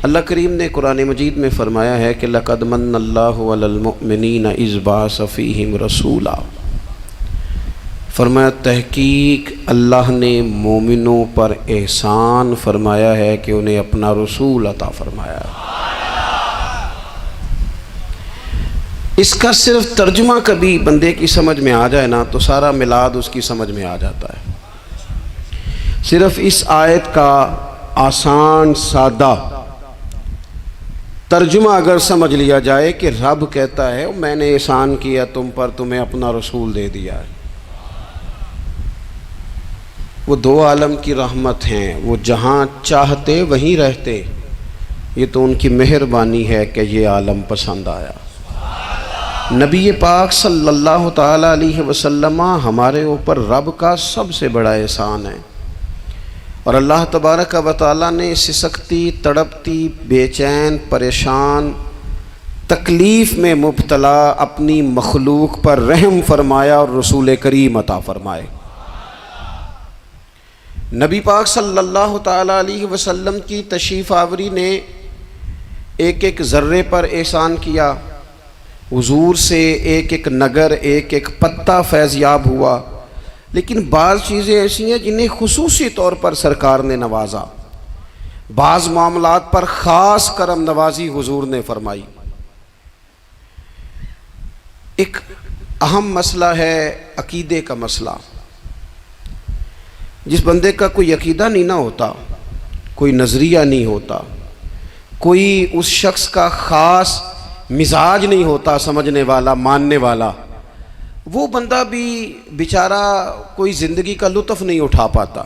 اللہ کریم نے قرآن مجید میں فرمایا ہے کہ لَقَدْ مَنَّ اللَّهُ عَلَى الْمُؤْمِنِينَ إِذْ بَعَثَ فِيهِمْ رَسُولًا، فرمایا تحقیق اللہ نے مومنوں پر احسان فرمایا ہے کہ انہیں اپنا رسول عطا فرمایا ہے۔ اس کا صرف ترجمہ کبھی بندے کی سمجھ میں آ جائے نا تو سارا میلاد اس کی سمجھ میں آ جاتا ہے۔ صرف اس آیت کا آسان سادہ ترجمہ اگر سمجھ لیا جائے کہ رب کہتا ہے میں نے احسان کیا تم پر، تمہیں اپنا رسول دے دیا ہے۔ وہ دو عالم کی رحمت ہیں، وہ جہاں چاہتے وہیں رہتے، یہ تو ان کی مہربانی ہے کہ یہ عالم پسند آیا۔ نبی پاک صلی اللہ تعالیٰ علیہ وسلم ہمارے اوپر رب کا سب سے بڑا احسان ہے، اور اللہ تبارک و تعالیٰ نے سسکتی، تڑپتی، بے چین، پریشان، تکلیف میں مبتلا اپنی مخلوق پر رحم فرمایا اور رسول کریم عطا فرمائے۔ نبی پاک صلی اللہ تعالیٰ علیہ وسلم کی تشریف آوری نے ایک ایک ذرے پر احسان کیا، حضور سے ایک ایک نگر، ایک ایک پتا فیضیاب ہوا، لیکن بعض چیزیں ایسی ہیں جنہیں خصوصی طور پر سرکار نے نوازا، بعض معاملات پر خاص کرم نوازی حضور نے فرمائی۔ ایک اہم مسئلہ ہے عقیدے کا مسئلہ۔ جس بندے کا کوئی عقیدہ نہیں نہ ہوتا، کوئی نظریہ نہیں ہوتا، کوئی اس شخص کا خاص مزاج نہیں ہوتا سمجھنے والا، ماننے والا، وہ بندہ بھی بیچارہ کوئی زندگی کا لطف نہیں اٹھا پاتا۔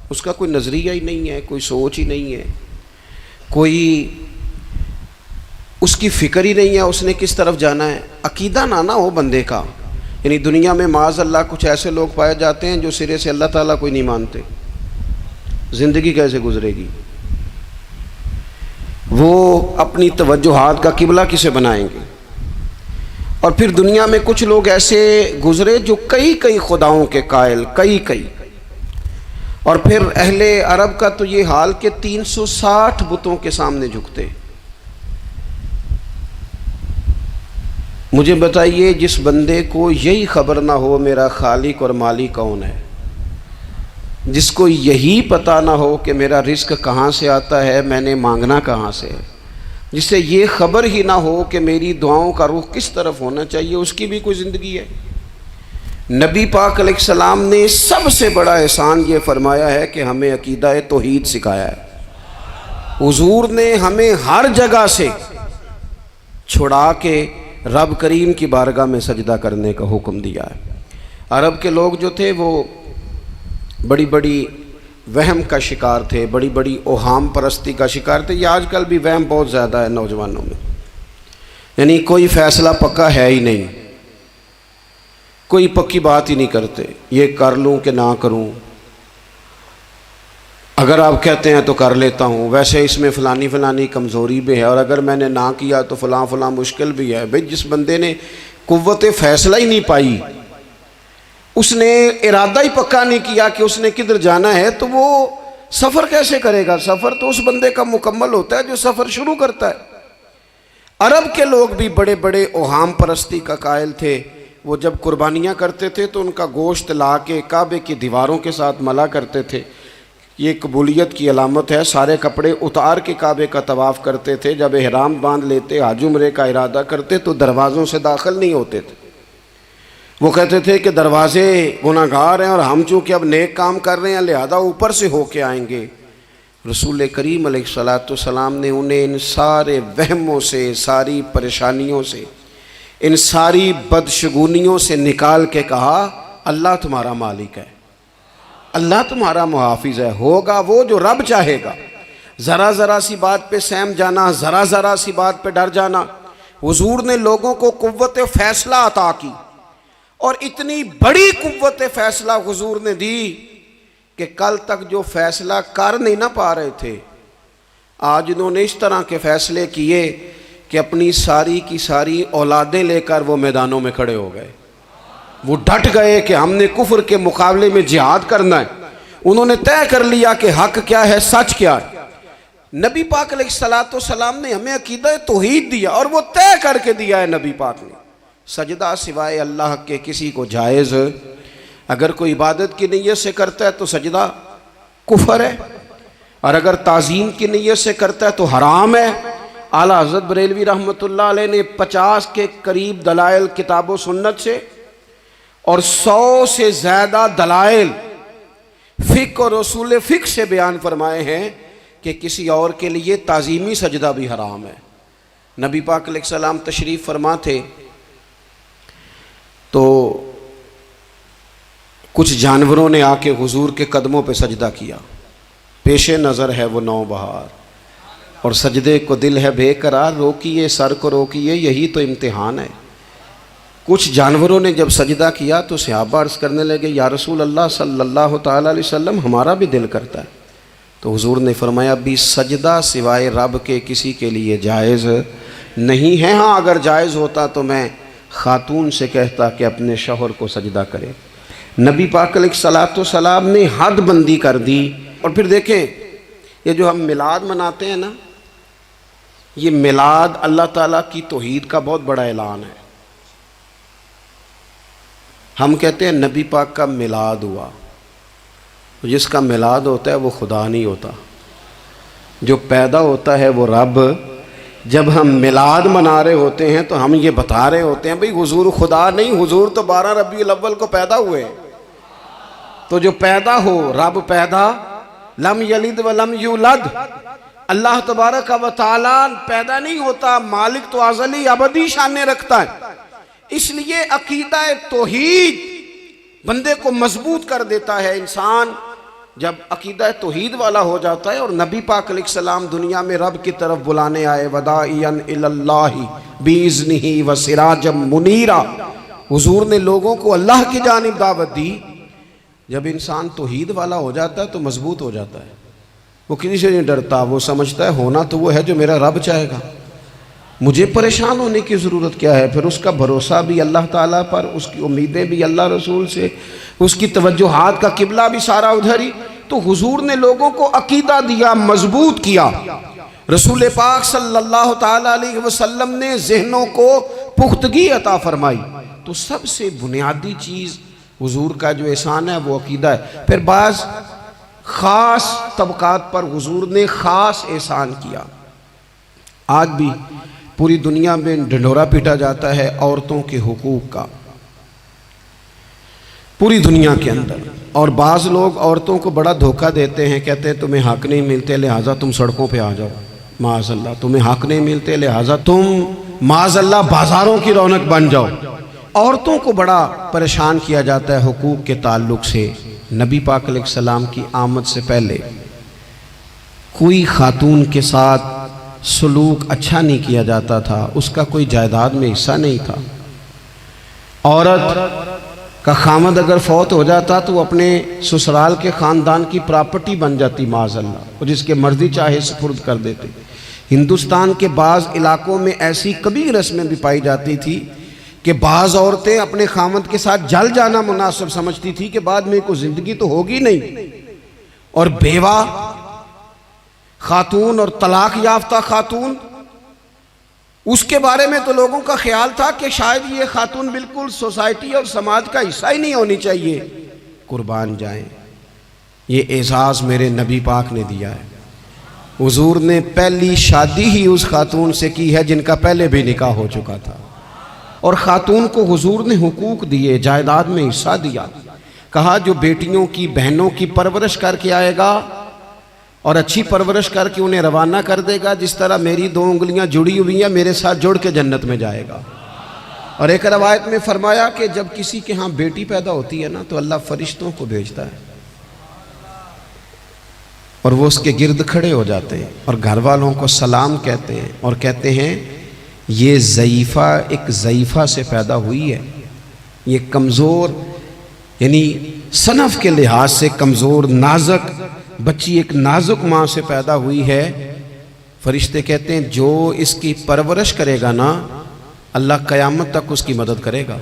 اس کا کوئی نظریہ ہی نہیں ہے، کوئی سوچ ہی نہیں ہے، کوئی اس کی فکر ہی نہیں ہے اس نے کس طرف جانا ہے۔ عقیدہ نہ ہو بندے کا، یعنی دنیا میں معاذ اللہ کچھ ایسے لوگ پائے جاتے ہیں جو سرے سے اللہ تعالیٰ کوئی نہیں مانتے، زندگی کیسے گزرے گی؟ وہ اپنی توجہات کا قبلہ کسے بنائیں گے؟ اور پھر دنیا میں کچھ لوگ ایسے گزرے جو کئی خداؤں کے قائل، کئی، اور پھر اہل عرب کا تو یہ حال کہ 360 بتوں کے سامنے جھکتے۔ مجھے بتائیے جس بندے کو یہی خبر نہ ہو میرا خالق اور مالک کون ہے، جس کو یہی پتہ نہ ہو کہ میرا رزق کہاں سے آتا ہے، میں نے مانگنا کہاں سے ہے، جس سے یہ خبر ہی نہ ہو کہ میری دعاؤں کا رخ کس طرف ہونا چاہیے، اس کی بھی کوئی زندگی ہے؟ نبی پاک علیہ السلام نے سب سے بڑا احسان یہ فرمایا ہے کہ ہمیں عقیدہ توحید سکھایا ہے۔ حضور نے ہمیں ہر جگہ سے چھڑا کے رب کریم کی بارگاہ میں سجدہ کرنے کا حکم دیا ہے۔ عرب کے لوگ جو تھے وہ بڑی وہم کا شکار تھے، بڑی اوہام پرستی کا شکار تھے۔ یہ آج کل بھی وہم بہت زیادہ ہے نوجوانوں میں، یعنی کوئی فیصلہ پکا ہے ہی نہیں، کوئی پکی بات ہی نہیں کرتے، یہ کر لوں کہ نہ کروں، اگر آپ کہتے ہیں تو کر لیتا ہوں، ویسے اس میں فلانی کمزوری بھی ہے، اور اگر میں نے نہ کیا تو فلاں مشکل بھی ہے۔ بھئی جس بندے نے قوت فیصلہ ہی نہیں پائی، اس نے ارادہ ہی پکا نہیں کیا کہ اس نے کدھر جانا ہے، تو وہ سفر کیسے کرے گا؟ سفر تو اس بندے کا مکمل ہوتا ہے جو سفر شروع کرتا ہے۔ عرب کے لوگ بھی بڑے اوہام پرستی کا قائل تھے۔ وہ جب قربانیاں کرتے تھے تو ان کا گوشت لا کے کعبے کی دیواروں کے ساتھ ملا کرتے تھے، یہ قبولیت کی علامت ہے۔ سارے کپڑے اتار کے کعبے کا طواف کرتے تھے، جب احرام باندھ لیتے، حج عمرے کا ارادہ کرتے تو دروازوں سے داخل نہیں ہوتے تھے۔ وہ کہتے تھے کہ دروازے گناہگار ہیں اور ہم چونکہ اب نیک کام کر رہے ہیں لہذا اوپر سے ہو کے آئیں گے۔ رسول کریم علیہ السلام نے انہیں ان سارے وہموں سے، ساری پریشانیوں سے، ان ساری بدشگونیوں سے نکال کے کہا اللہ تمہارا مالک ہے، اللہ تمہارا محافظ ہے، ہوگا وہ جو رب چاہے گا۔ ذرا سی بات پہ سہم جانا، ذرا سی بات پہ ڈر جانا۔ حضور نے لوگوں کو قوت فیصلہ عطا کی، اور اتنی بڑی قوت فیصلہ حضور نے دی کہ کل تک جو فیصلہ کر نہیں نہ پا رہے تھے، آج انہوں نے اس طرح کے فیصلے کیے کہ اپنی ساری کی ساری اولادیں لے کر وہ میدانوں میں کھڑے ہو گئے۔ وہ ڈٹ گئے کہ ہم نے کفر کے مقابلے میں جہاد کرنا ہے۔ انہوں نے طے کر لیا کہ حق کیا ہے، سچ کیا ہے۔ نبی پاک علیہ الصلوۃ والسلام نے ہمیں عقیدہ توحید دیا اور وہ طے کر کے دیا ہے نبی پاک نے، سجدہ سوائے اللہ کے کسی کو جائز، اگر کوئی عبادت کی نیت سے کرتا ہے تو سجدہ کفر ہے، اور اگر تعظیم کی نیت سے کرتا ہے تو حرام ہے۔ اعلیٰ حضرت بریلوی رحمۃ اللہ علیہ نے 50 کے قریب دلائل کتاب و سنت سے اور 100 سے زیادہ دلائل فقہ اور اصول فقہ سے بیان فرمائے ہیں کہ کسی اور کے لیے تعظیمی سجدہ بھی حرام ہے۔ نبی پاک علیہ السلام تشریف فرما تھے تو کچھ جانوروں نے آ کے حضور کے قدموں پہ سجدہ کیا، پیش نظر ہے وہ نوبہار اور سجدے کو دل ہے بے قرار، روکیے سر کو روکیے یہی تو امتحان ہے۔ کچھ جانوروں نے جب سجدہ کیا تو صحابہ عرض کرنے لگے یا رسول اللہ صلی اللہ تعالیٰ علیہ وسلم ہمارا بھی دل کرتا ہے، تو حضور نے فرمایا بھی سجدہ سوائے رب کے کسی کے لیے جائز نہیں ہے، ہاں اگر جائز ہوتا تو میں خاتون سے کہتا کہ اپنے شوہر کو سجدہ کرے۔ نبی پاک علیہ الصلوۃ والسلام نے حد بندی کر دی۔ اور پھر دیکھیں یہ جو ہم میلاد مناتے ہیں نا، یہ میلاد اللہ تعالیٰ کی توحید کا بہت بڑا اعلان ہے۔ ہم کہتے ہیں نبی پاک کا میلاد ہوا، جس کا میلاد ہوتا ہے وہ خدا نہیں ہوتا، جو پیدا ہوتا ہے وہ رب۔ جب ہم میلاد منا رہے ہوتے ہیں تو ہم یہ بتا رہے ہوتے ہیں بھئی حضور خدا نہیں، حضور تو 12 ربیع الاول کو پیدا ہوئے، تو جو پیدا ہو رب پیدا، لم یلد ولم یولد، اللہ تبارک و تعالیٰ پیدا نہیں ہوتا، مالک تو ازلی ابدی شانیں رکھتا ہے۔ اس لیے عقیدہ توحید بندے کو مضبوط کر دیتا ہے۔ انسان جب عقیدہ توحید والا ہو جاتا ہے، اور نبی پاک علیہ السلام دنیا میں رب کی طرف بلانے آئے، وداعیا الی اللہ باذنہ وسراجا منیرا، حضور نے لوگوں کو اللہ کی جانب دعوت دی۔ جب انسان توحید والا ہو جاتا ہے تو مضبوط ہو جاتا ہے، وہ کسی سے نہیں ڈرتا، وہ سمجھتا ہے ہونا تو وہ ہے جو میرا رب چاہے گا، مجھے پریشان ہونے کی ضرورت کیا ہے۔ پھر اس کا بھروسہ بھی اللہ تعالیٰ پر، اس کی امیدیں بھی اللہ رسول سے، اس کی توجہات کا قبلہ بھی سارا ادھر ہی۔ تو حضور نے لوگوں کو عقیدہ دیا، مضبوط کیا۔ رسول پاک صلی اللہ تعالیٰ علیہ وسلم نے ذہنوں کو پختگی عطا فرمائی۔ تو سب سے بنیادی چیز حضور کا جو احسان ہے وہ عقیدہ ہے۔ پھر بعض خاص طبقات پر حضور نے خاص احسان کیا۔ آج بھی پوری دنیا میں ڈنڈورا پیٹا جاتا ہے عورتوں کے حقوق کا، پوری دنیا کے اندر، اور بعض لوگ عورتوں کو بڑا دھوکہ دیتے ہیں، کہتے ہیں تمہیں حق نہیں ملتے لہٰذا تم سڑکوں پہ آ جاؤ، معاذ اللہ، تمہیں حق نہیں ملتے لہٰذا تم معاذ اللہ بازاروں کی رونق بن جاؤ۔ عورتوں کو بڑا پریشان کیا جاتا ہے حقوق کے تعلق سے۔ نبی پاک علیہ السلام کی آمد سے پہلے کوئی خاتون کے ساتھ سلوک اچھا نہیں کیا جاتا تھا، اس کا کوئی جائیداد میں حصہ نہیں تھا۔ عورت کا خامد اگر فوت ہو جاتا تو وہ اپنے سسرال کے خاندان کی پراپرٹی بن جاتی معاذ اللہ، اور جس کے مرضی چاہے سپرد کر دیتے۔ ہندوستان کے بعض علاقوں میں ایسی کبھی رسمیں بھی پائی جاتی تھی کہ بعض عورتیں اپنے خامد کے ساتھ جل جانا مناسب سمجھتی تھی کہ بعد میں کوئی زندگی تو ہوگی نہیں، اور بیوہ خاتون اور طلاق یافتہ خاتون، اس کے بارے میں تو لوگوں کا خیال تھا کہ شاید یہ خاتون بالکل سوسائٹی اور سماج کا حصہ ہی نہیں ہونی چاہیے۔ قربان جائیں، یہ اعزاز میرے نبی پاک نے دیا ہے۔ حضور نے پہلی شادی ہی اس خاتون سے کی ہے جن کا پہلے بھی نکاح ہو چکا تھا، اور خاتون کو حضور نے حقوق دیے، جائیداد میں حصہ دیا۔ کہا جو بیٹیوں کی بہنوں کی پرورش کر کے آئے گا اور اچھی پرورش کر کے انہیں روانہ کر دے گا، جس طرح میری 2 انگلیاں جڑی ہوئی ہیں میرے ساتھ جڑ کے جنت میں جائے گا۔ اور ایک روایت میں فرمایا کہ جب کسی کے ہاں بیٹی پیدا ہوتی ہے نا تو اللہ فرشتوں کو بھیجتا ہے، اور وہ اس کے گرد کھڑے ہو جاتے ہیں اور گھر والوں کو سلام کہتے ہیں، اور کہتے ہیں یہ ضعیفہ ایک ضعیفہ سے پیدا ہوئی ہے، یہ کمزور یعنی صنف کے لحاظ سے کمزور نازک بچی ایک نازک ماں سے پیدا ہوئی ہے۔ فرشتے کہتے ہیں جو اس کی پرورش کرے گا نا اللہ قیامت تک اس کی مدد کرے گا،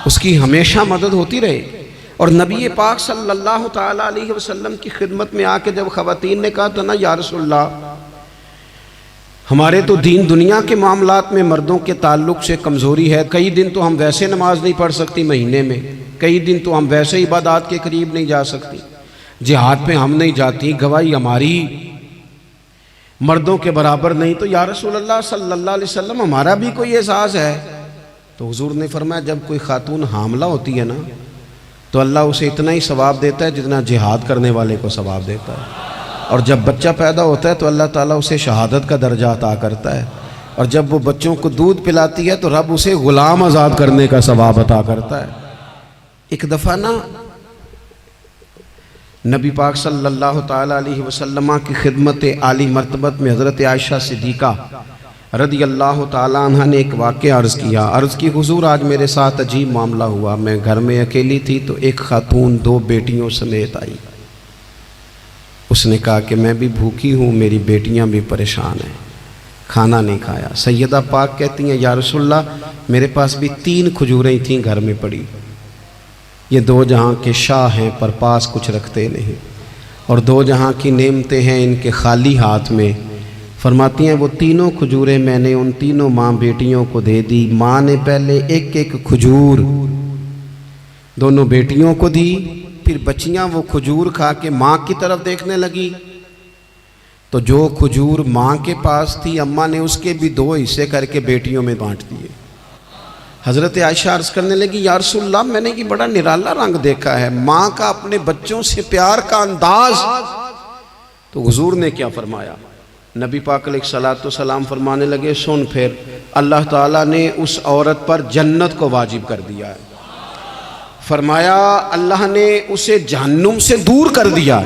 اس کی ہمیشہ مدد ہوتی رہے۔ اور نبی پاک صلی اللہ تعالیٰ علیہ وسلم کی خدمت میں آ کے جب خواتین نے کہا تو نا یا رسول اللہ ہمارے تو دین دنیا کے معاملات میں مردوں کے تعلق سے کمزوری ہے، کئی دن تو ہم ویسے نماز نہیں پڑھ سکتی مہینے میں، کئی دن تو ہم ویسے عبادات کے قریب نہیں جا سکتی، جہاد پہ ہم نہیں جاتی، گواہی ہماری مردوں کے برابر نہیں، تو یا رسول اللہ صلی اللہ علیہ وسلم ہمارا بھی کوئی اعزاز ہے؟ تو حضور نے فرمایا جب کوئی خاتون حاملہ ہوتی ہے نا تو اللہ اسے اتنا ہی ثواب دیتا ہے جتنا جہاد کرنے والے کو ثواب دیتا ہے، اور جب بچہ پیدا ہوتا ہے تو اللہ تعالیٰ اسے شہادت کا درجہ عطا کرتا ہے، اور جب وہ بچوں کو دودھ پلاتی ہے تو رب اسے غلام آزاد کرنے کا ثواب عطا کرتا ہے۔ ایک دفعہ نا نبی پاک صلی اللہ تعالیٰ علیہ وسلم کی خدمت عالی مرتبت میں حضرت عائشہ صدیقہ رضی اللہ تعالیٰ عنہ نے ایک واقعہ عرض کیا، عرض کی حضور آج میرے ساتھ عجیب معاملہ ہوا، میں گھر میں اکیلی تھی تو ایک خاتون 2 بیٹیوں سمیت آئی، اس نے کہا کہ میں بھی بھوکی ہوں، میری بیٹیاں بھی پریشان ہیں، کھانا نہیں کھایا۔ سیدہ پاک کہتی ہیں یا رسول اللہ میرے پاس بھی 3 کھجوریں تھیں گھر میں پڑی، یہ 2 جہاں کے شاہ ہیں پر پاس کچھ رکھتے نہیں، اور 2 جہاں کی نعمتیں ہیں ان کے خالی ہاتھ میں۔ فرماتی ہیں وہ 3 کھجوریں میں نے ان 3 ماں بیٹیوں کو دے دی، ماں نے پہلے ایک کھجور دونوں بیٹیوں کو دی، پھر بچیاں وہ کھجور کھا کے ماں کی طرف دیکھنے لگی تو جو کھجور ماں کے پاس تھی اماں نے اس کے بھی 2 حصے کر کے بیٹیوں میں بانٹ دیے۔ حضرت عائشہ عرض کرنے لگی یا رسول اللہ میں نے یہ بڑا نرالا رنگ دیکھا ہے، ماں کا اپنے بچوں سے پیار کا انداز۔ تو حضور نے کیا فرمایا؟ نبی پاک علیہ الصلوۃ والسلام فرمانے لگے سن پھر اللہ تعالیٰ نے اس عورت پر جنت کو واجب کر دیا ہے، فرمایا اللہ نے اسے جہنم سے دور کر دیا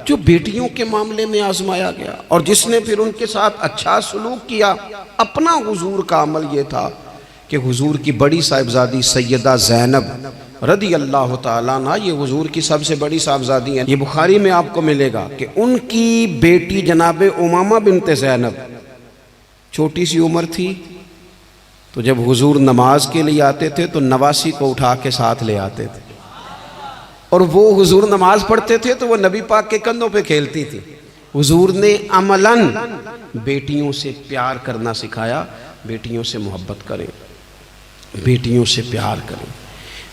جو بیٹیوں کے معاملے میں آزمایا گیا، اور جس نے پھر ان کے ساتھ اچھا سلوک کیا۔ اپنا حضور کا عمل یہ تھا کہ حضور کی بڑی صاحبزادی سیدہ زینب رضی اللہ تعالیٰ عنہ یہ حضور کی سب سے بڑی صاحبزادی ہیں، یہ بخاری میں آپ کو ملے گا کہ ان کی بیٹی جناب امامہ بنت زینب چھوٹی سی عمر تھی، تو جب حضور نماز کے لیے آتے تھے تو نواسی کو اٹھا کے ساتھ لے آتے تھے، اور وہ حضور نماز پڑھتے تھے تو وہ نبی پاک کے کندھوں پہ کھیلتی تھی۔ حضور نے عملاً بیٹیوں سے پیار کرنا سکھایا، بیٹیوں سے محبت کریں، بیٹیوں سے پیار کریں۔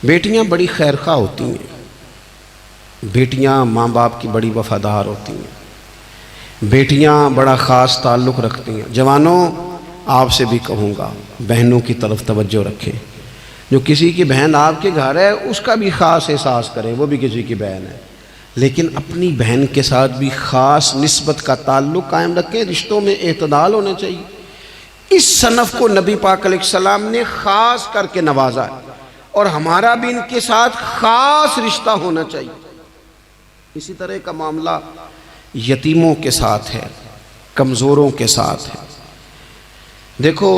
بیٹیاں بڑی خیرخواہ ہوتی ہیں، بیٹیاں ماں باپ کی بڑی وفادار ہوتی ہیں، بیٹیاں بڑا خاص تعلق رکھتی ہیں۔ جوانوں آپ سے بھی کہوں گا بہنوں کی طرف توجہ رکھیں، جو کسی کی بہن آپ کے گھر ہے اس کا بھی خاص احساس کریں، وہ بھی کسی کی بہن ہے، لیکن اپنی بہن کے ساتھ بھی خاص نسبت کا تعلق قائم رکھیں، رشتوں میں اعتدال ہونا چاہیے۔ اس صنف کو نبی پاک علیہ السلام نے خاص کر کے نوازا ہے، اور ہمارا بھی ان کے ساتھ خاص رشتہ ہونا چاہیے۔ اسی طرح کا معاملہ یتیموں کے ساتھ ہے، کمزوروں کے ساتھ ہے۔ دیکھو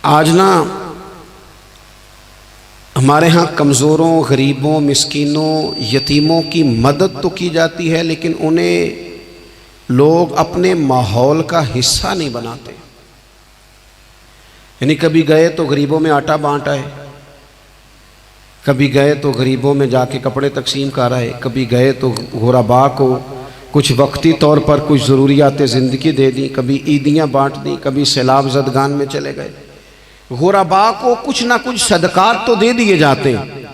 آج نا ہمارے ہاں کمزوروں، غریبوں، مسکینوں، یتیموں کی مدد تو کی جاتی ہے، لیکن انہیں لوگ اپنے ماحول کا حصہ نہیں بناتے۔ یعنی کبھی گئے تو غریبوں میں آٹا بانٹ آئے، کبھی گئے تو غریبوں میں جا کے کپڑے تقسیم کر آئے، کبھی گئے تو غرباء کو کچھ وقتی طور پر کچھ ضروریات زندگی دے دیں، کبھی عیدیاں بانٹ دیں، کبھی سیلاب زدگان میں چلے گئے۔ غرباء کو کچھ نہ کچھ صدقات تو دے دیے جاتے ہیں،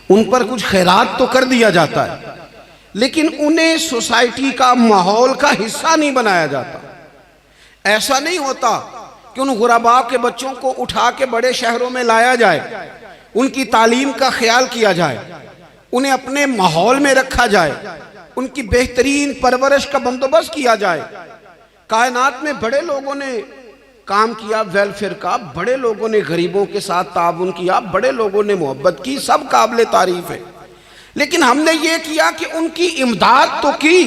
ان پر کچھ خیرات تو کر دیا جاتا ہے، لیکن انہیں سوسائٹی کا ماحول کا حصہ نہیں بنایا جاتا۔ ایسا نہیں ہوتا کہ ان غرباء کے بچوں کو اٹھا کے بڑے شہروں میں لایا جائے، ان کی تعلیم کا خیال کیا جائے، انہیں اپنے ماحول میں رکھا جائے، ان کی بہترین پرورش کا بندوبست کیا جائے۔ کائنات میں بڑے لوگوں نے کام کیا ویلفیئر کا، بڑے لوگوں نے غریبوں کے ساتھ تعاون کیا، بڑے لوگوں نے محبت کی، سب قابل تعریف ہے، لیکن ہم نے یہ کیا کہ ان کی امداد تو کی،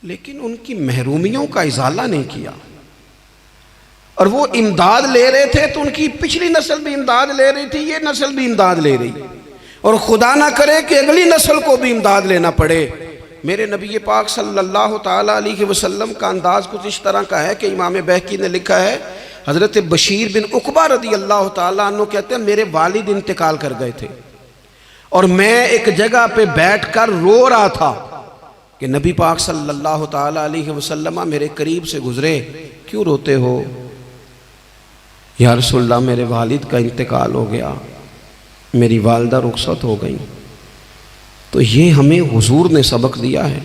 لیکن ان کی محرومیوں کا ازالہ نہیں کیا۔ اور وہ امداد لے رہے تھے تو ان کی پچھلی نسل بھی امداد لے رہی تھی، یہ نسل بھی امداد لے رہی، اور خدا نہ کرے کہ اگلی نسل کو بھی امداد لینا پڑے۔ میرے نبی پاک صلی اللہ تعالیٰ علیہ وسلم کا انداز کچھ اس طرح کا ہے کہ امام بہقی نے لکھا ہے، حضرت بشیر بن عقبہ رضی اللہ تعالیٰ عنہ کہتے ہیں میرے والد انتقال کر گئے تھے، اور میں ایک جگہ پہ بیٹھ کر رو رہا تھا کہ نبی پاک صلی اللہ تعالی علیہ وسلم میرے قریب سے گزرے، کیوں روتے ہو؟ یا رسول اللہ میرے والد کا انتقال ہو گیا، میری والدہ رخصت ہو گئی۔ تو یہ ہمیں حضور نے سبق دیا ہے،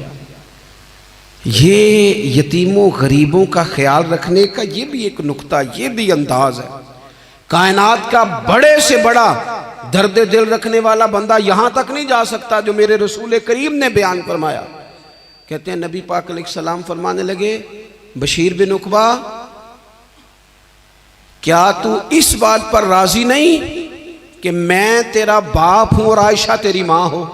یہ یتیموں غریبوں کا خیال رکھنے کا یہ بھی ایک نقطہ، یہ بھی انداز ہے۔ کائنات کا بڑے سے بڑا درد دل رکھنے والا بندہ یہاں تک نہیں جا سکتا جو میرے رسول کریم نے بیان فرمایا۔ کہتے ہیں نبی پاک علیہ السلام فرمانے لگے، بشیر بن عقبہ کیا تو اس بات پر راضی نہیں کہ میں تیرا باپ ہوں اور عائشہ تیری ماں ہو؟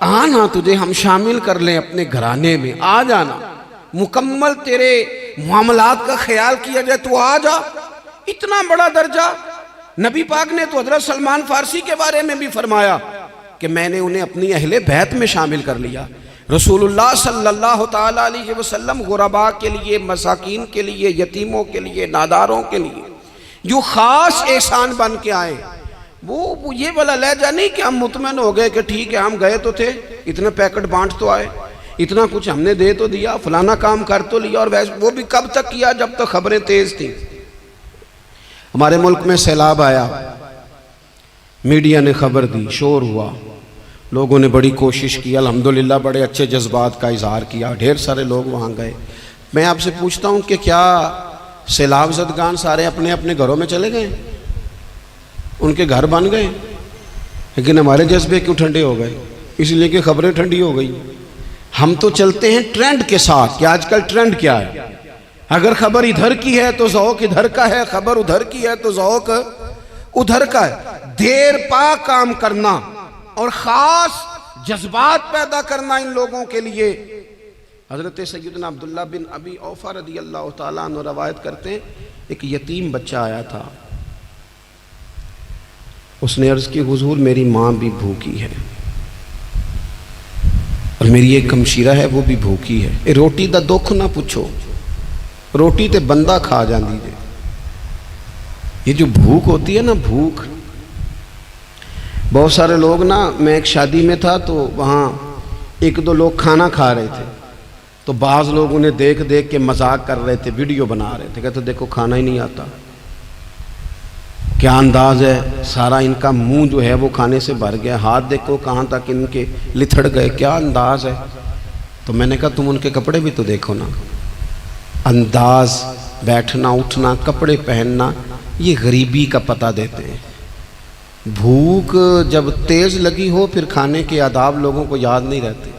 آنا تجھے ہم شامل کر لیں اپنے گھرانے میں، آ جانا، مکمل تیرے معاملات کا خیال کیا جائے، تو آ جا۔ اتنا بڑا درجہ نبی پاک نے تو حضرت سلمان فارسی کے بارے میں بھی فرمایا کہ میں نے انہیں اپنی اہل بیت میں شامل کر لیا۔ رسول اللہ صلی اللہ تعالی علیہ وسلم غرباء کے لیے، مساکین کے لیے، یتیموں کے لیے، ناداروں کے لیے جو خاص احسان بن کے آئے، وہ یہ والا لہجہ نہیں کہ ہم مطمئن ہو گئے کہ ٹھیک ہے ہم گئے تو تھے، اتنے پیکٹ بانٹ تو آئے، اتنا کچھ ہم نے دے تو دیا، فلانا کام کر تو لیا، اور وہ بھی کب تک کیا؟ جب تک خبریں تیز تھیں۔ ہمارے ملک میں سیلاب آیا، میڈیا نے خبر دی، شور ہوا، لوگوں نے بڑی کوشش کی، الحمدللہ بڑے اچھے جذبات کا اظہار کیا، ڈھیر سارے لوگ وہاں گئے۔ میں آپ سے پوچھتا ہوں کہ کیا سیلاب زدگان سارے اپنے اپنے گھروں میں چلے گئے؟ ان کے گھر بن گئے؟ لیکن ہمارے جذبے کیوں ٹھنڈے ہو گئے؟ اس لیے کہ خبریں ٹھنڈی ہو گئی۔ ہم تو چلتے ہیں ٹرینڈ کے ساتھ کہ آج کل ٹرینڈ کیا ہے، اگر خبر ادھر کی ہے تو ذوق ادھر کا ہے، خبر ادھر کی ہے تو ذوق ادھر کا ہے۔ دیر پا کام کرنا اور خاص جذبات پیدا کرنا ان لوگوں کے لیے۔ حضرت سیدنا عبداللہ بن ابی اوفا رضی اللہ تعالیٰ عنہ روایت کرتے ہیں، ایک یتیم بچہ آیا تھا، اس نے عرض کی حضور میری ماں بھی بھوکی ہے اور میری ایک ہمشیرہ ہے وہ بھی بھوکی ہے، اے روٹی دا دکھ نہ پوچھو، روٹی تے بندہ کھا جاندی جے۔ یہ جو بھوک ہوتی ہے نا، بھوک، بہت سارے لوگ نا، میں ایک شادی میں تھا تو وہاں ایک دو لوگ کھانا کھا رہے تھے، تو بعض لوگ انہیں دیکھ دیکھ کے مذاق کر رہے تھے، ویڈیو بنا رہے تھے، کہتے دیکھو کھانا ہی نہیں آتا، کیا انداز ہے، سارا ان کا منہ جو ہے وہ کھانے سے بھر گیا، ہاتھ دیکھو کہاں تک ان کے لتھڑ گئے، کیا انداز ہے۔ تو میں نے کہا تم ان کے کپڑے بھی تو دیکھو نا، انداز، بیٹھنا اٹھنا، کپڑے پہننا، یہ غریبی کا پتہ دیتے ہیں۔ بھوک جب تیز لگی ہو پھر کھانے کے آداب لوگوں کو یاد نہیں رہتے۔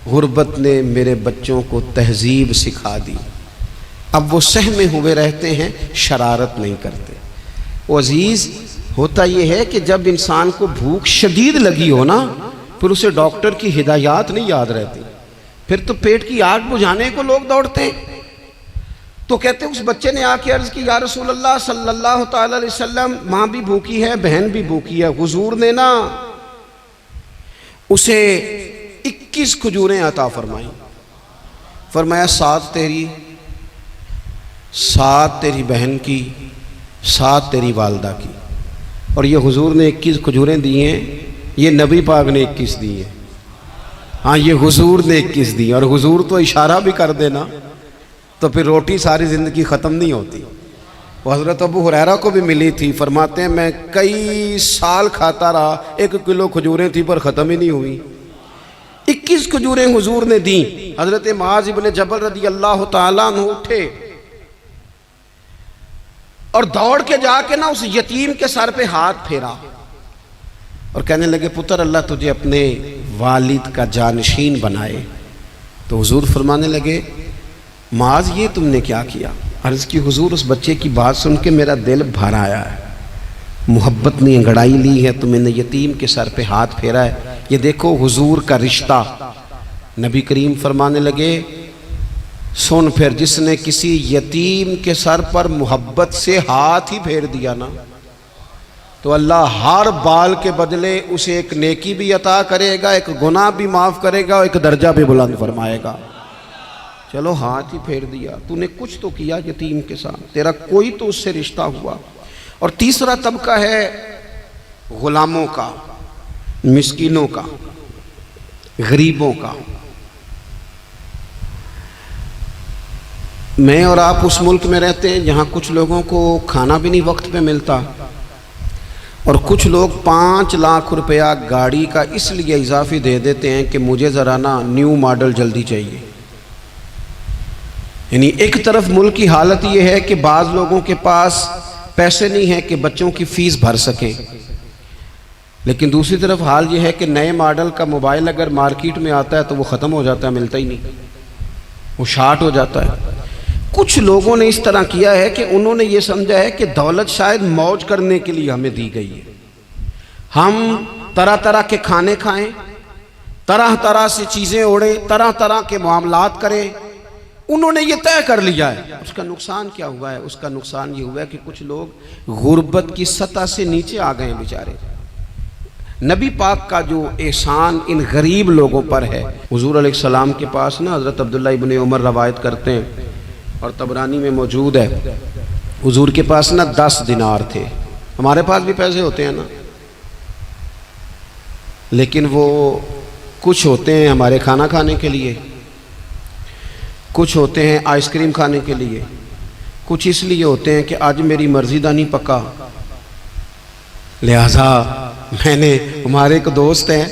غربت نے میرے بچوں کو تہذیب سکھا دی، اب وہ سہمے ہوئے رہتے ہیں، شرارت نہیں کرتے۔ وہ عزیز ہوتا یہ ہے کہ جب انسان کو بھوک شدید لگی ہو نا، پھر اسے ڈاکٹر کی ہدایات نہیں یاد رہتی، پھر تو پیٹ کی آگ بجھانے کو لوگ دوڑتے ہیں۔ تو کہتے اس بچے نے آ کے عرض کی، یا رسول اللہ صلی اللہ تعالی علیہ وسلم ماں بھی بھوکی ہے، بہن بھی بھوکی ہے۔ حضور نے نا اسے 21 کھجوریں عطا فرمائیں، فرمایا 7 تیری، 7 تیری بہن کی، 7 تیری والدہ کی۔ اور یہ حضور نے 21 کھجوریں دی ہیں، یہ نبی پاک نے 21 دی ہیں، ہاں یہ حضور نے 21 دی، اور حضور تو اشارہ بھی کر دینا تو پھر روٹی ساری زندگی ختم نہیں ہوتی۔ وہ حضرت ابو ہریرہ کو بھی ملی تھی، فرماتے ہیں میں کئی سال کھاتا رہا، 1 کلو کھجوریں تھی پر ختم ہی نہیں ہوئی۔ 21 کھجوریں حضور نے دیں۔ حضرت معاذ بن جبل رضی اللہ تعالیٰ عنہ اٹھے اور دوڑ کے جا کے نا اس یتیم کے سر پہ ہاتھ پھیرا اور کہنے لگے پتر اللہ تجھے اپنے والد کا جانشین بنائے۔ تو حضور فرمانے لگے معاذ یہ تم نے کیا کیا؟ عرض کی حضور اس بچے کی بات سن کے میرا دل بھر آیا ہے، محبت نے انگڑائی لی ہے تو میں نے یتیم کے سر پہ ہاتھ پھیرا ہے۔ یہ دیکھو حضور کا رشتہ۔ نبی کریم فرمانے لگے سن پھر جس نے کسی یتیم کے سر پر محبت سے ہاتھ ہی پھیر دیا نا تو اللہ ہر بال کے بدلے اسے ایک نیکی بھی عطا کرے گا، ایک گناہ بھی معاف کرے گا، ایک درجہ بھی بلند فرمائے گا۔ چلو ہاتھ ہی پھیر دیا، تو نے کچھ تو کیا یتیم کے ساتھ، تیرا کوئی تو اس سے رشتہ ہوا۔ اور تیسرا طبقہ ہے غلاموں کا۔ مسکینوں کا، غریبوں کا۔ میں اور آپ اس ملک میں رہتے ہیں جہاں کچھ لوگوں کو کھانا بھی نہیں وقت پہ ملتا، اور کچھ لوگ 5 لاکھ روپیہ گاڑی کا اس لیے اضافی دے دیتے ہیں کہ مجھے ذرا نا نیو ماڈل جلدی چاہیے۔ یعنی ایک طرف ملک کی حالت یہ ہے کہ بعض لوگوں کے پاس پیسے نہیں ہیں کہ بچوں کی فیس بھر سکیں، لیکن دوسری طرف حال یہ ہے کہ نئے ماڈل کا موبائل اگر مارکیٹ میں آتا ہے تو وہ ختم ہو جاتا ہے، ملتا ہی نہیں، وہ شارٹ ہو جاتا ہے۔ کچھ لوگوں نے اس طرح کیا ہے کہ انہوں نے یہ سمجھا ہے کہ دولت شاید موج کرنے کے لیے ہمیں دی گئی ہے، ہم طرح طرح کے کھانے کھائیں، طرح طرح سے چیزیں اوڑیں، طرح طرح کے معاملات کریں، انہوں نے یہ طے کر لیا ہے۔ اس کا نقصان کیا ہوا ہے؟ اس کا نقصان یہ ہوا ہے کہ کچھ لوگ غربت کی سطح سے نیچے آ گئے ہیں بیچارے۔ نبی پاک کا جو احسان ان غریب لوگوں پر ہے، حضور علیہ السلام کے پاس نا حضرت عبداللہ ابن عمر روایت کرتے ہیں اور طبرانی میں موجود ہے، حضور کے پاس نا 10 دینار تھے۔ ہمارے پاس بھی پیسے ہوتے ہیں نا، لیکن وہ کچھ ہوتے ہیں ہمارے کھانا کھانے کے لیے، کچھ ہوتے ہیں آئس کریم کھانے کے لیے، کچھ اس لیے ہوتے ہیں کہ آج میری مرضی دا نہیں پکا، لہذا میں نے، ہمارے ایک دوست ہیں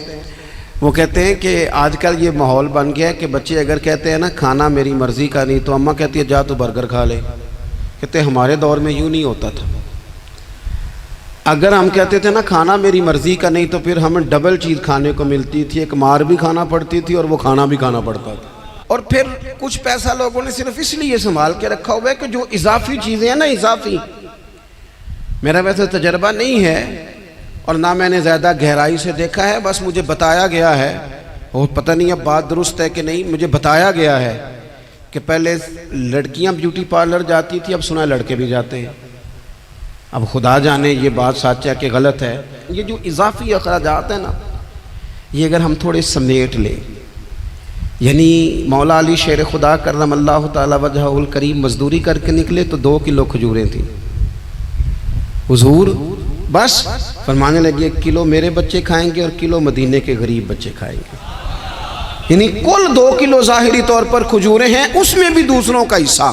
وہ کہتے ہیں کہ آج کل یہ ماحول بن گیا ہے کہ بچے اگر کہتے ہیں نا کھانا میری مرضی کا نہیں تو اماں کہتی ہے جا تو برگر کھا لے۔ کہتے ہیں ہمارے دور میں یوں نہیں ہوتا تھا، اگر ہم کہتے تھے نا کھانا میری مرضی کا نہیں تو پھر ہمیں ڈبل چیز کھانے کو ملتی تھی، ایک مار بھی کھانا پڑتی تھی اور وہ کھانا بھی کھانا پڑتا تھا۔ اور پھر کچھ پیسہ لوگوں نے صرف اس لیے سنبھال کے رکھا ہوا ہے کہ جو اضافی چیزیں ہیں نا، اضافی، میرا ویسے تجربہ نہیں ہے اور نہ میں نے زیادہ گہرائی سے دیکھا ہے، بس مجھے بتایا گیا ہے، اور پتہ نہیں اب بات درست ہے کہ نہیں، مجھے بتایا گیا ہے کہ پہلے لڑکیاں بیوٹی پارلر جاتی تھی، اب سنا لڑکے بھی جاتے ہیں۔ اب خدا جانے یہ بات سچ ہے کہ غلط ہے۔ یہ جو اضافی اخراجات ہیں نا، یہ اگر ہم تھوڑے سمیٹ لیں، یعنی مولا علی شیر خدا کرم اللہ تعالی وجہہ الکریم مزدوری کر کے نکلے تو 2 کلو کھجوریں تھیں، حضور بس فرمانے لگے 1 کلو میرے بچے کھائیں گے اور کلو مدینے کے غریب بچے کھائیں گے، یعنی کل 2 کلو ظاہری طور پر کھجوریں ہیں، اس میں بھی دوسروں کا حصہ۔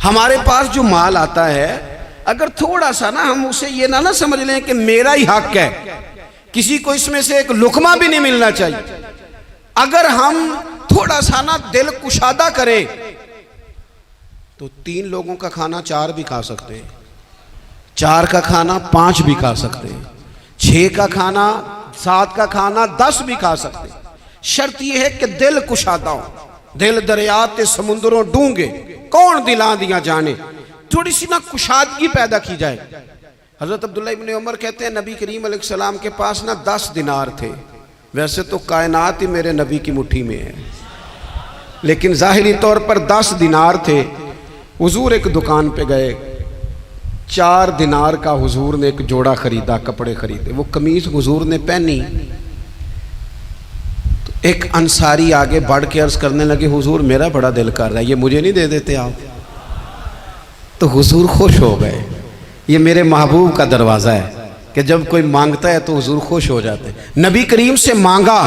ہمارے پاس جو مال آتا ہے اگر تھوڑا سا نا ہم اسے یہ نہ سمجھ لیں کہ میرا ہی حق ہے، کسی کو اس میں سے ایک لقمہ بھی نہیں ملنا چاہیے، اگر ہم تھوڑا سا نا دل کشادہ کریں تو 3 لوگوں کا کھانا 4 بھی کھا سکتے ہیں، 4 کا کھانا 5 بھی کھا سکتے ہیں، 6 کا کھانا 7 کا کھانا 10 بھی کھا سکتے ہیں۔ شرط یہ ہے کہ دل کشادہ ہو، دل دریات سمندروں ڈونگے کون دلاں دیا جانے، تھوڑی سی نا کشادگی پیدا کی جائے۔ حضرت عبداللہ ابن عمر کہتے ہیں نبی کریم علیہ السلام کے پاس نا 10 دینار تھے، ویسے تو کائنات ہی میرے نبی کی مٹھی میں ہے، لیکن ظاہری طور پر 10 دینار تھے۔ حضور ایک دکان پہ گئے، 4 دینار کا حضور نے ایک جوڑا خریدا، کپڑے خریدے، وہ قمیض حضور نے پہنی تو ایک انصاری آگے بڑھ کے عرض کرنے لگے حضور میرا بڑا دل کر رہا ہے، یہ مجھے نہیں دے دیتے آپ؟ تو حضور خوش ہو گئے، یہ میرے محبوب کا دروازہ ہے کہ جب کوئی مانگتا ہے تو حضور خوش ہو جاتے ہیں۔ نبی کریم سے مانگا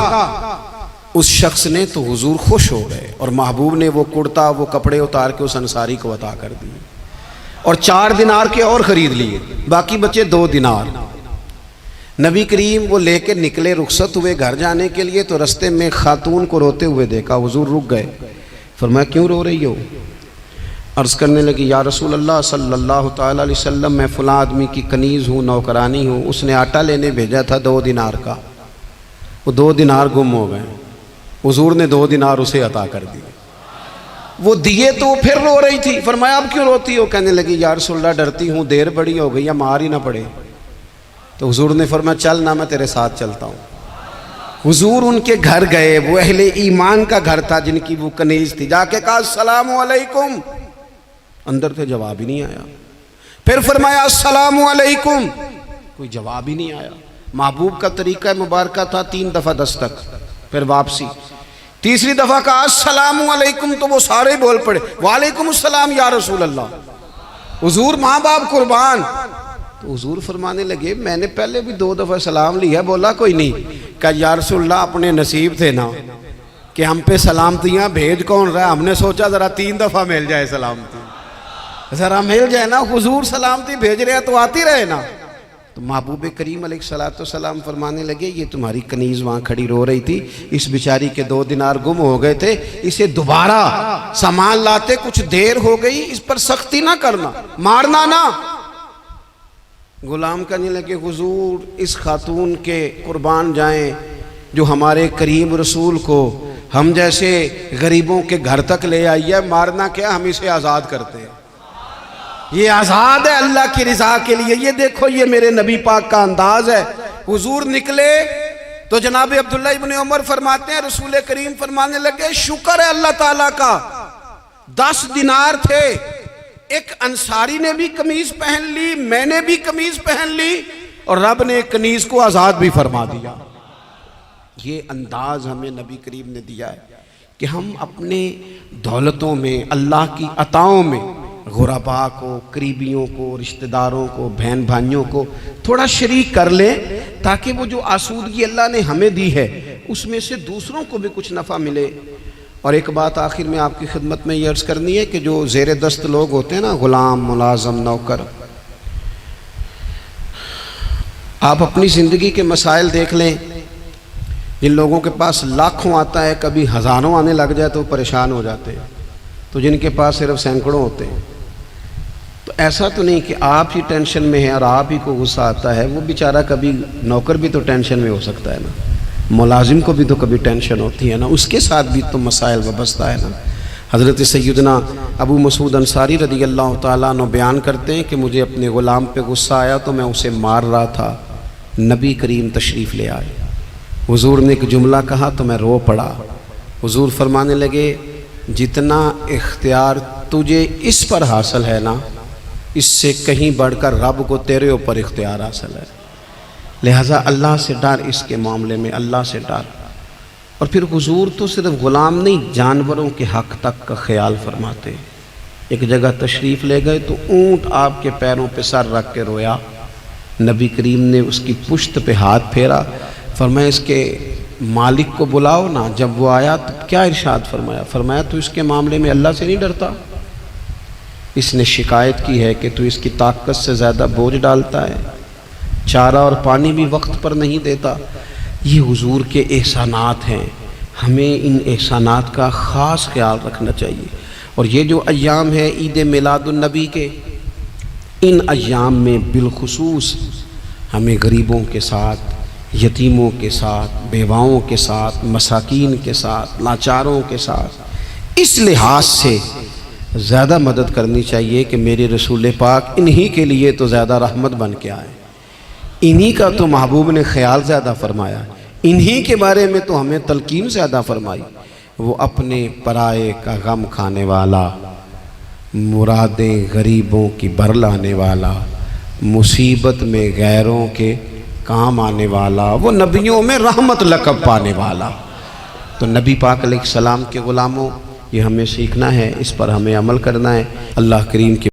اس شخص نے تو حضور خوش ہو گئے، اور محبوب نے وہ کرتا وہ کپڑے اتار کے اس انصاری کو عطا کر دیے، اور 4 دینار کے اور خرید لیے، باقی بچے 2 دینار۔ نبی کریم وہ لے کے نکلے، رخصت ہوئے گھر جانے کے لیے، تو رستے میں خاتون کو روتے ہوئے دیکھا، حضور رک گئے، فرمایا کیوں رو رہی ہو؟ عرض کرنے لگی یا رسول اللہ صلی اللہ تعالی علیہ وسلم میں فلاں آدمی کی کنیز ہوں، نوکرانی ہوں، اس نے آٹا لینے بھیجا تھا 2 دینار کا، وہ 2 دینار گم ہو گئے، حضور نے 2 دینار اسے عطا کر دیے، وہ دیے تو پھر رو رہی تھی، فرمایا اب کیوں روتی ہو؟ کہنے لگی یا رسول اللہ ڈرتی ہوں دیر بڑی ہو گئی یا مار ہی نہ پڑے۔ تو حضور نے فرمایا چل نہ میں تیرے ساتھ چلتا ہوں۔ حضور ان کے گھر گئے، وہ اہل ایمان کا گھر تھا جن کی وہ کنیز تھی، جا کے کہا السلام علیکم، اندر سے جواب ہی نہیں آیا، پھر فرمایا السلام علیکم، کوئی جواب ہی نہیں آیا۔ محبوب کا طریقہ مبارکہ تھا 3 دفعہ دستک، پھر واپسی، تیسری دفعہ کہا السلام علیکم تو وہ سارے بول پڑے وعلیکم السلام یا رسول اللہ۔ حضور ماں باپ قربان، تو حضور فرمانے لگے میں نے پہلے بھی 2 دفعہ سلام لیا، بولا کوئی نہیں۔ کہا یا رسول اللہ اپنے نصیب تھے نا کہ ہم پہ سلامتیاں بھیج کون رہا ہے، ہم نے سوچا ذرا 3 دفعہ مل جائے سلامتی، ذرا مل جائے نا، حضور سلامتی بھیج رہے ہیں تو آتی رہے نا۔ تو محبوب کریم علیہ السلام فرمانے لگے یہ تمہاری کنیز وہاں کھڑی رو رہی تھی، اس بیچاری کے 2 دینار گم ہو گئے تھے، اسے دوبارہ سامان لاتے کچھ دیر ہو گئی، اس پر سختی نہ کرنا، مارنا نہ۔ غلام کہنے لگے حضور اس خاتون کے قربان جائیں جو ہمارے کریم رسول کو ہم جیسے غریبوں کے گھر تک لے آئی ہے، مارنا کیا، ہم اسے آزاد کرتے ہیں، یہ آزاد ہے اللہ کی رضا کے لیے۔ یہ دیکھو یہ میرے نبی پاک کا انداز ہے۔ حضور نکلے تو جناب عبداللہ ابن عمر فرماتے ہیں رسول کریم فرمانے لگے شکر ہے اللہ تعالیٰ کا، 10 دینار تھے، ایک انصاری نے بھی قمیض پہن لی، میں نے بھی قمیض پہن لی، اور رب نے ایک کنیز کو آزاد بھی فرما دیا۔ یہ انداز ہمیں نبی کریم نے دیا ہے کہ ہم اپنے دولتوں میں، اللہ کی عطاؤں میں غرباء کو، قریبیوں کو، رشتہ داروں کو، بہن بھائیوں کو تھوڑا شریک کر لیں، تاکہ وہ جو آسودگی اللہ نے ہمیں دی ہے اس میں سے دوسروں کو بھی کچھ نفع ملے۔ اور ایک بات آخر میں آپ کی خدمت میں یہ عرض کرنی ہے کہ جو زیر دست لوگ ہوتے ہیں نا، غلام، ملازم، نوکر، آپ اپنی زندگی کے مسائل دیکھ لیں، جن لوگوں کے پاس لاکھوں آتا ہے کبھی ہزاروں آنے لگ جائے تو پریشان ہو جاتے ہیں، تو جن کے پاس صرف سینکڑوں ہوتے ہیں، تو ایسا تو نہیں کہ آپ ہی ٹینشن میں ہیں اور آپ ہی کو غصہ آتا ہے، وہ بیچارہ کبھی نوکر بھی تو ٹینشن میں ہو سکتا ہے نا، ملازم کو بھی تو کبھی ٹینشن ہوتی ہے نا، اس کے ساتھ بھی تو مسائل وابستہ ہے نا۔ حضرت سیدنا ابو مسعود انصاری رضی اللہ تعالیٰ عنہ بیان کرتے ہیں کہ مجھے اپنے غلام پہ غصہ آیا تو میں اسے مار رہا تھا، نبی کریم تشریف لے آئے، حضور نے ایک جملہ کہا تو میں رو پڑا۔ حضور فرمانے لگے جتنا اختیار تجھے اس پر حاصل ہے نا، اس سے کہیں بڑھ کر رب کو تیرے اوپر اختیار حاصل ہے، لہٰذا اللہ سے ڈر، اس کے معاملے میں اللہ سے ڈر۔ اور پھر حضور تو صرف غلام نہیں، جانوروں کے حق تک کا خیال فرماتے۔ ایک جگہ تشریف لے گئے تو اونٹ آپ کے پیروں پہ سر رکھ کے رویا، نبی کریم نے اس کی پشت پہ ہاتھ پھیرا، فرمایا اس کے مالک کو بلاؤ نا۔ جب وہ آیا تو کیا ارشاد فرمایا؟ فرمایا تو اس کے معاملے میں اللہ سے نہیں ڈرتا، اس نے شکایت کی ہے کہ تو اس کی طاقت سے زیادہ بوجھ ڈالتا ہے، چارہ اور پانی بھی وقت پر نہیں دیتا۔ یہ حضور کے احسانات ہیں، ہمیں ان احسانات کا خاص خیال رکھنا چاہیے۔ اور یہ جو ایام ہے عید میلاد النبی کے، ان ایام میں بالخصوص ہمیں غریبوں کے ساتھ، یتیموں کے ساتھ، بیواؤں کے ساتھ، مساکین کے ساتھ، لاچاروں کے ساتھ اس لحاظ سے زیادہ مدد کرنی چاہیے کہ میرے رسول پاک انہی کے لیے تو زیادہ رحمت بن کے آئے، انہی کا تو محبوب نے خیال زیادہ فرمایا، انہی کے بارے میں تو ہمیں تلقین زیادہ فرمائی۔ وہ اپنے پرائے کا غم کھانے والا، مرادیں غریبوں کی بھر لانے والا، مصیبت میں غیروں کے کام آنے والا، وہ نبیوں میں رحمت لقب پانے والا۔ تو نبی پاک علیہ السلام کے غلاموں، یہ ہمیں سیکھنا ہے، اس پر ہمیں عمل کرنا ہے۔ اللہ کریم کی